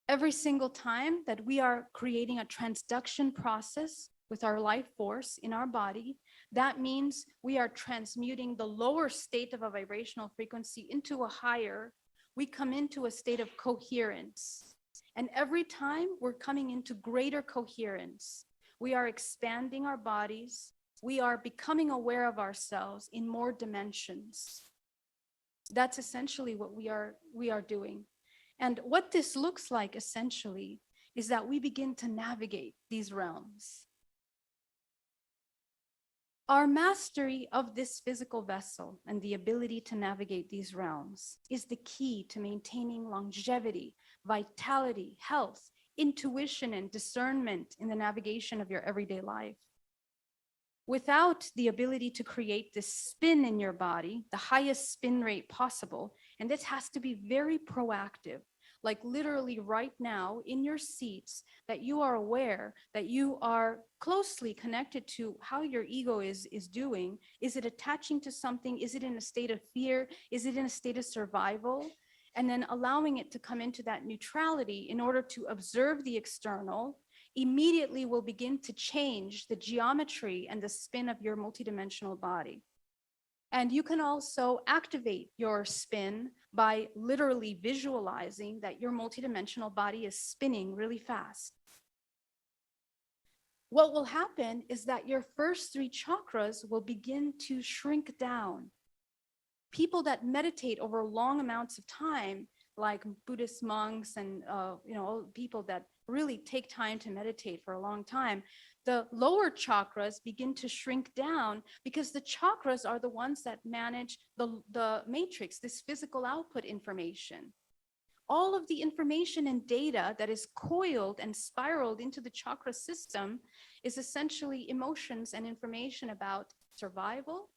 Every single time that we are creating a transduction process with our life force in our body, that means we are transmuting the lower state of a vibrational frequency into a higher. We come into a state of coherence. And every time we're coming into greater coherence, we are expanding our bodies. We are becoming aware of ourselves in more dimensions. That's essentially what we are doing. And what this looks like essentially is that we begin to navigate these realms. Our mastery of this physical vessel and the ability to navigate these realms is the key to maintaining longevity, vitality, health, intuition, and discernment in the navigation of your everyday life. Without the ability to create this spin in your body, the highest spin rate possible, and this has to be very proactive, like literally right now in your seats, that you are aware that you are closely connected to how your ego is doing. Is it attaching to something? Is it in a state of fear? Is it in a state of survival? And then allowing it to come into that neutrality in order to observe the external immediately will begin to change the geometry and the spin of your multidimensional body. And you can also activate your spin by literally visualizing that your multidimensional body is spinning really fast. What will happen is that your first 3 chakras will begin to shrink down. People that meditate over long amounts of time, like Buddhist monks and people that really take time to meditate for a long time, the lower chakras begin to shrink down because the chakras are the ones that manage the matrix, this physical output information. All of the information and data that is coiled and spiraled into the chakra system is essentially emotions and information about survival,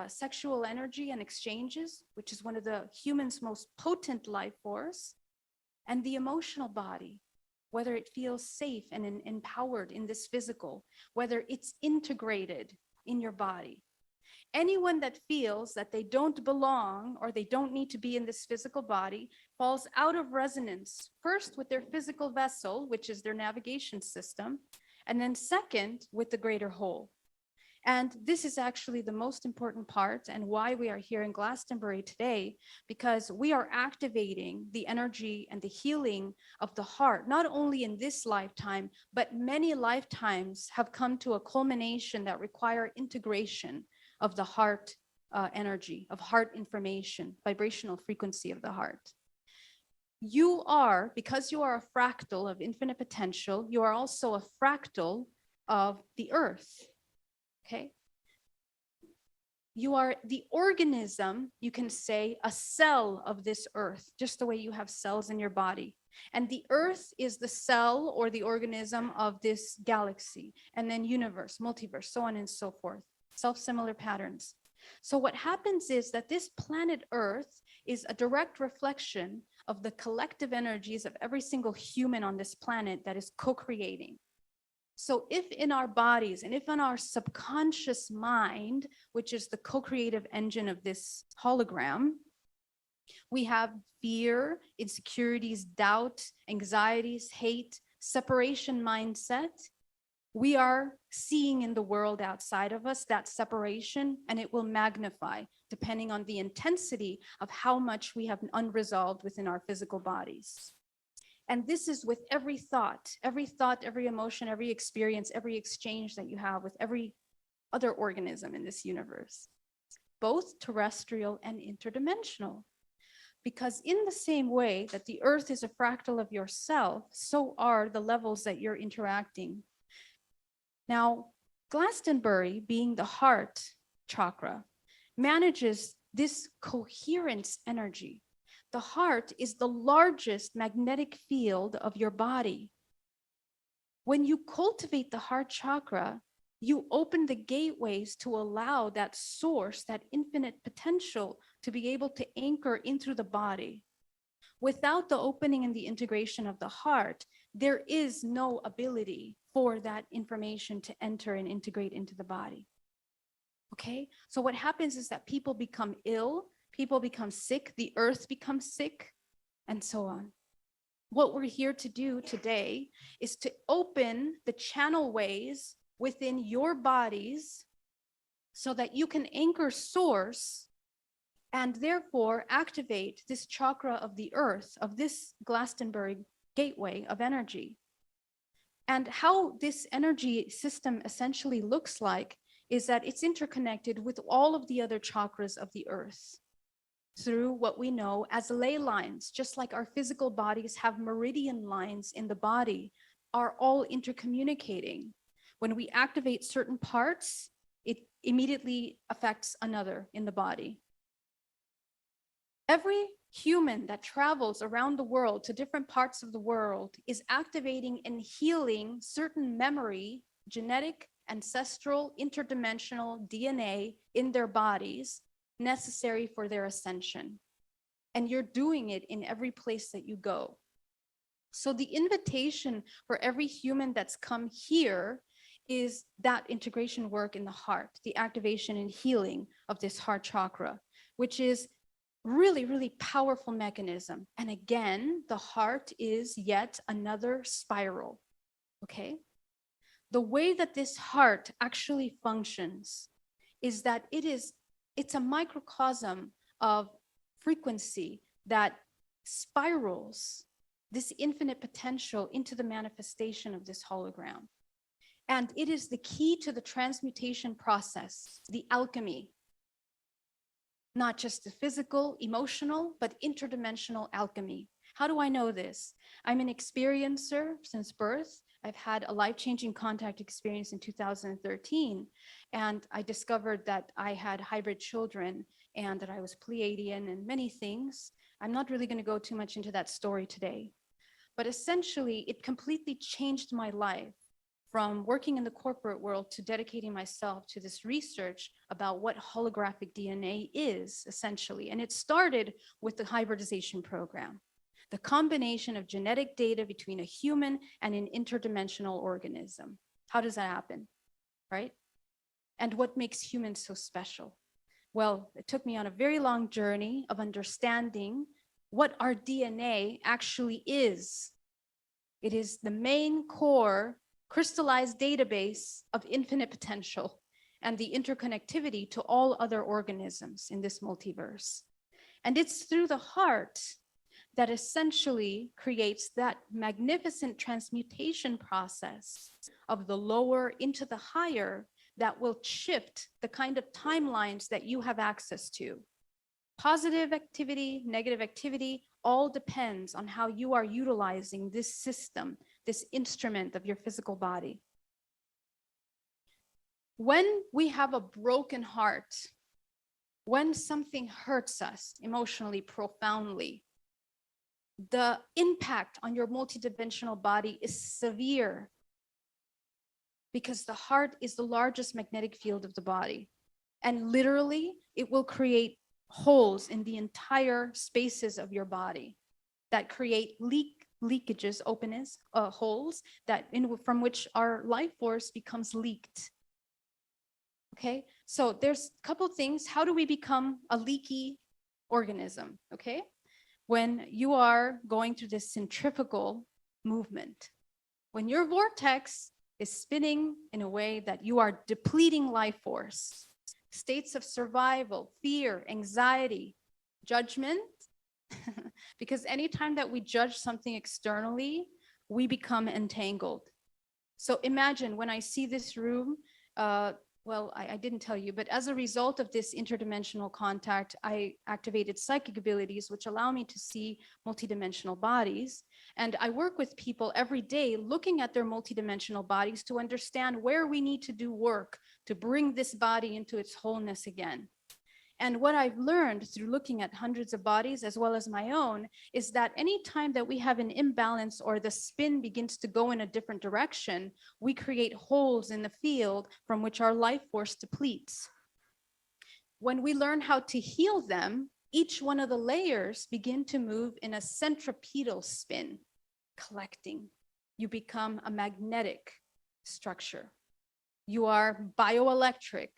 sexual energy and exchanges, which is one of the human's most potent life force, and the emotional body, whether it feels safe and empowered in this physical, whether it's integrated in your body. Anyone that feels that they don't belong or they don't need to be in this physical body falls out of resonance, first with their physical vessel, which is their navigation system, and then second with the greater whole. And this is actually the most important part and why we are here in Glastonbury today, because we are activating the energy and the healing of the heart, not only in this lifetime, but many lifetimes have come to a culmination that require integration of the heart energy, of heart information, vibrational frequency of the heart. You are, because you are a fractal of infinite potential, you are also a fractal of the earth. Okay. You are the organism, you can say, a cell of this earth, just the way you have cells in your body. And the earth is the cell or the organism of this galaxy, and then universe, multiverse, so on and so forth, self-similar patterns. So what happens is that this planet Earth is a direct reflection of the collective energies of every single human on this planet that is co-creating. So if in our bodies and if in our subconscious mind, which is the co-creative engine of this hologram, we have fear, insecurities, doubt, anxieties, hate, separation mindset, we are seeing in the world outside of us that separation, and it will magnify depending on the intensity of how much we have unresolved within our physical bodies. And this is with every thought, every emotion, every experience, every exchange that you have with every other organism in this universe, both terrestrial and interdimensional. Because in the same way that the earth is a fractal of yourself, so are the levels that you're interacting. Now, Glastonbury, being the heart chakra, manages this coherence energy. The heart is the largest magnetic field of your body. When you cultivate the heart chakra, you open the gateways to allow that source, that infinite potential, to be able to anchor into the body. Without the opening and the integration of the heart, there is no ability for that information to enter and integrate into the body. Okay, so what happens is that people become ill, people become sick, the earth becomes sick, and so on. What we're here to do today is to open the channel ways within your bodies so that you can anchor source and therefore activate this chakra of the earth, of this Glastonbury gateway of energy. And how this energy system essentially looks like is that it's interconnected with all of the other chakras of the earth through what we know as ley lines. Just like our physical bodies have meridian lines in the body, are all intercommunicating. When we activate certain parts, it immediately affects another in the body. Every human that travels around the world to different parts of the world is activating and healing certain memory, genetic, ancestral, interdimensional DNA in their bodies necessary for their ascension. And you're doing it in every place that you go. So the invitation for every human that's come here is that integration work in the heart, the activation and healing of this heart chakra, which is really, really powerful mechanism. And again, the heart is yet another spiral, okay? The way that this heart actually functions is that it's a microcosm of frequency that spirals this infinite potential into the manifestation of this hologram. And it is the key to the transmutation process, the alchemy. Not just the physical, emotional, but interdimensional alchemy. How do I know this? I'm an experiencer since birth. I've had a life-changing contact experience in 2013, and I discovered that I had hybrid children and that I was Pleiadian and many things. I'm not really going to go too much into that story today, but essentially it completely changed my life from working in the corporate world to dedicating myself to this research about what holographic DNA is essentially. And it started with the hybridization program, the combination of genetic data between a human and an interdimensional organism. How does that happen, right? And what makes humans so special? Well, it took me on a very long journey of understanding what our DNA actually is. It is the main core crystallized database of infinite potential and the interconnectivity to all other organisms in this multiverse. And it's through the heart that essentially creates that magnificent transmutation process of the lower into the higher that will shift the kind of timelines that you have access to. Positive activity, negative activity, all depends on how you are utilizing this system, this instrument of your physical body. When we have a broken heart, when something hurts us emotionally, profoundly, the impact on your multidimensional body is severe because the heart is the largest magnetic field of the body. And literally, it will create holes in the entire spaces of your body that create leakages, openness, holes from which our life force becomes leaked. Okay, so there's a couple things. How do we become a leaky organism? Okay, when you are going through this centrifugal movement, when your vortex is spinning in a way that you are depleting life force, states of survival, fear, anxiety, judgment, because anytime that we judge something externally, we become entangled. So imagine when I see this room, well, I didn't tell you, but as a result of this interdimensional contact, I activated psychic abilities, which allow me to see multidimensional bodies. And I work with people every day looking at their multidimensional bodies to understand where we need to do work to bring this body into its wholeness again. And what I've learned through looking at hundreds of bodies as well as my own is that anytime that we have an imbalance or the spin begins to go in a different direction, we create holes in the field from which our life force depletes. When we learn how to heal them, each one of the layers begin to move in a centripetal spin, collecting. You become a magnetic structure. You are bioelectric.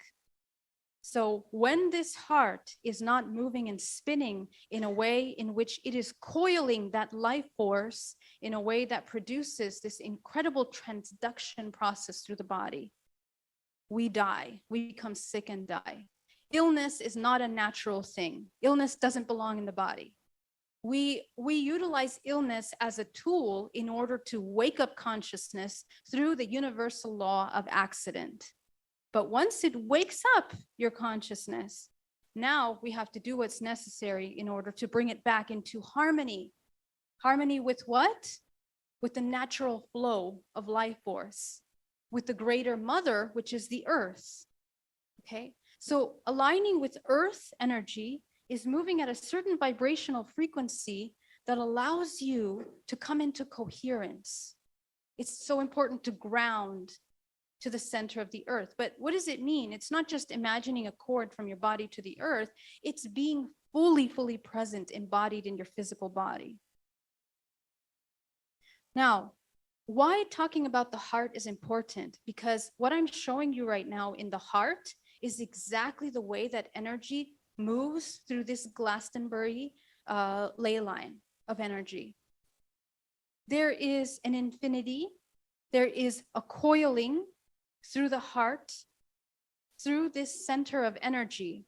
So when this heart is not moving and spinning in a way in which it is coiling that life force in a way that produces this incredible transduction process through the body, we die, we become sick and die. Illness is not a natural thing. Illness doesn't belong in the body. We utilize illness as a tool in order to wake up consciousness through the universal law of accident. But once it wakes up your consciousness, now we have to do what's necessary in order to bring it back into harmony. Harmony with what? With the natural flow of life force, with the greater mother, which is the earth. Okay, so aligning with earth energy is moving at a certain vibrational frequency that allows you to come into coherence. It's so important to ground to the center of the earth. But what does it mean? It's not just imagining a cord from your body to the earth. It's being fully present, embodied in your physical body. Now, why talking about the heart is important? Because what I'm showing you right now in the heart is exactly the way that energy moves through this Glastonbury ley line of energy. There is an infinity. There is a coiling through the heart, through this center of energy.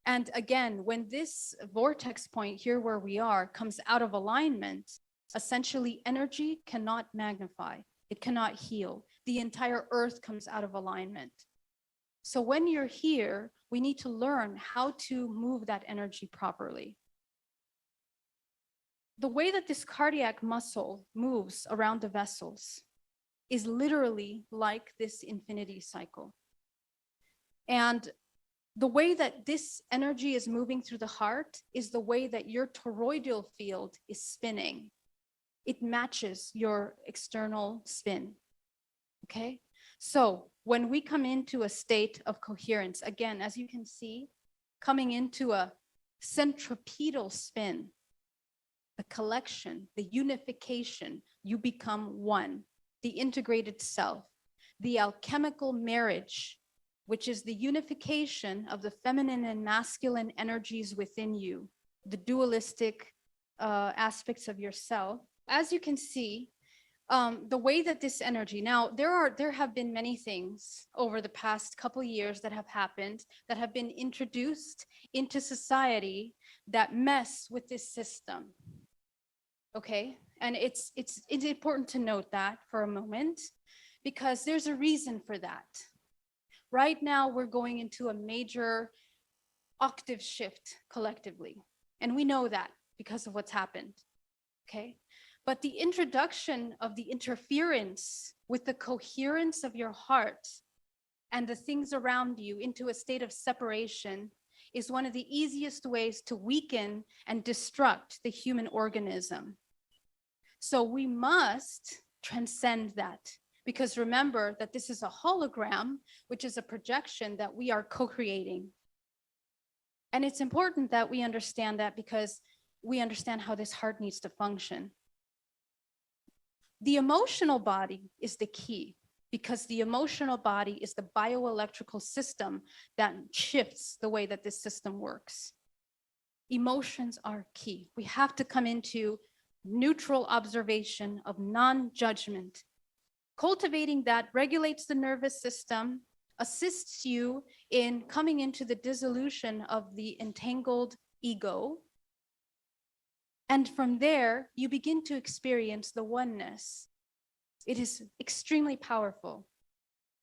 And again, when this vortex point here where we are comes out of alignment, essentially energy cannot magnify, it cannot heal. The entire earth comes out of alignment. So when you're here, we need to learn how to move that energy properly. The way that this cardiac muscle moves around the vessels is literally like this infinity cycle. And the way that this energy is moving through the heart is the way that your toroidal field is spinning. It matches your external spin. Okay? So when we come into a state of coherence, again, as you can see, coming into a centripetal spin, the collection, the unification, you become one. The integrated self, the alchemical marriage, which is the unification of the feminine and masculine energies within you, the dualistic aspects of yourself. As you can see, the way that this energy, now there have been many things over the past couple years that have happened that have been introduced into society that mess with this system. Okay, and it's important to note that for a moment, because there's a reason for that. Right now, we're going into a major octave shift collectively, and we know that because of what's happened. Okay, but the introduction of the interference with the coherence of your heart and the things around you into a state of separation is one of the easiest ways to weaken and destruct the human organism. So we must transcend that, because remember that this is a hologram, which is a projection that we are co-creating. And it's important that we understand that, because we understand how this heart needs to function. The emotional body is the key, because the emotional body is the bioelectrical system that shifts the way that this system works. Emotions are key. We have to come into neutral observation of non-judgment. Cultivating that regulates the nervous system, assists you in coming into the dissolution of the entangled ego. And from there, you begin to experience the oneness. It is extremely powerful.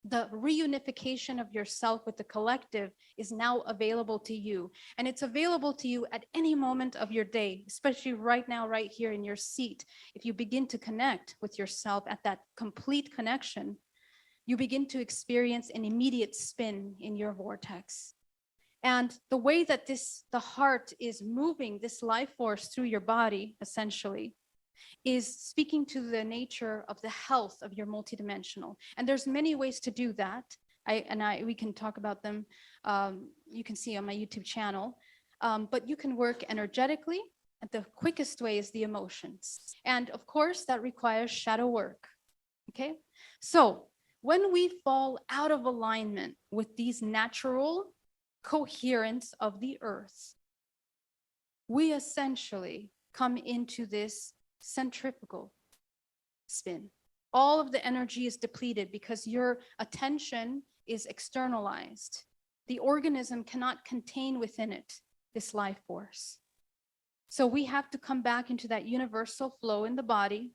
The reunification of yourself with the collective is now available to you. And it's available to you at any moment of your day, especially right now, right here in your seat. If you begin to connect with yourself at that complete connection, you begin to experience an immediate spin in your vortex. And the way that the heart is moving this life force through your body, essentially, is speaking to the nature of the health of your multidimensional. And there's many ways to do that. We can talk about them. You can see on my YouTube channel. But you can work energetically. And the quickest way is the emotions. And of course, that requires shadow work. Okay? So when we fall out of alignment with these natural coherence of the earth, we essentially come into this centrifugal spin. All of the energy is depleted because your attention is externalized. The organism cannot contain within it this life force. So we have to come back into that universal flow in the body.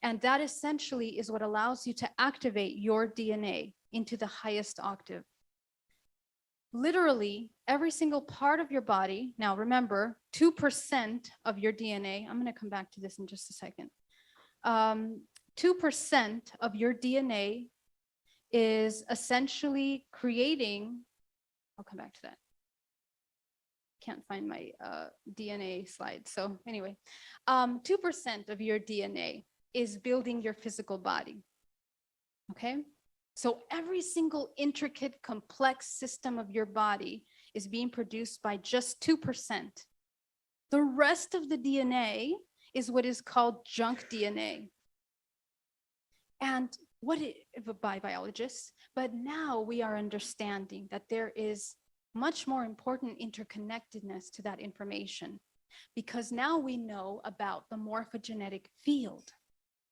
And that essentially is what allows you to activate your DNA into the highest octave. Literally, every single part of your body, now remember, 2% of your DNA, I'm going to come back to this in just a second. 2% of your DNA is essentially creating, I'll come back to that. Can't find my DNA slide. So anyway, 2% of your DNA is building your physical body. Okay? So every single intricate, complex system of your body is being produced by just 2%. The rest of the DNA is what is called junk DNA. And by biologists, but now we are understanding that there is much more important interconnectedness to that information, because now we know about the morphogenetic field.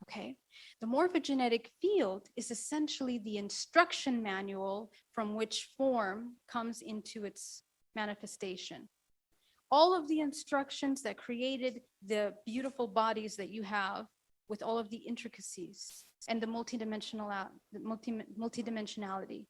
Okay, the morphogenetic field is essentially the instruction manual from which form comes into its manifestation. All of the instructions that created the beautiful bodies that you have with all of the intricacies and the multidimensionality.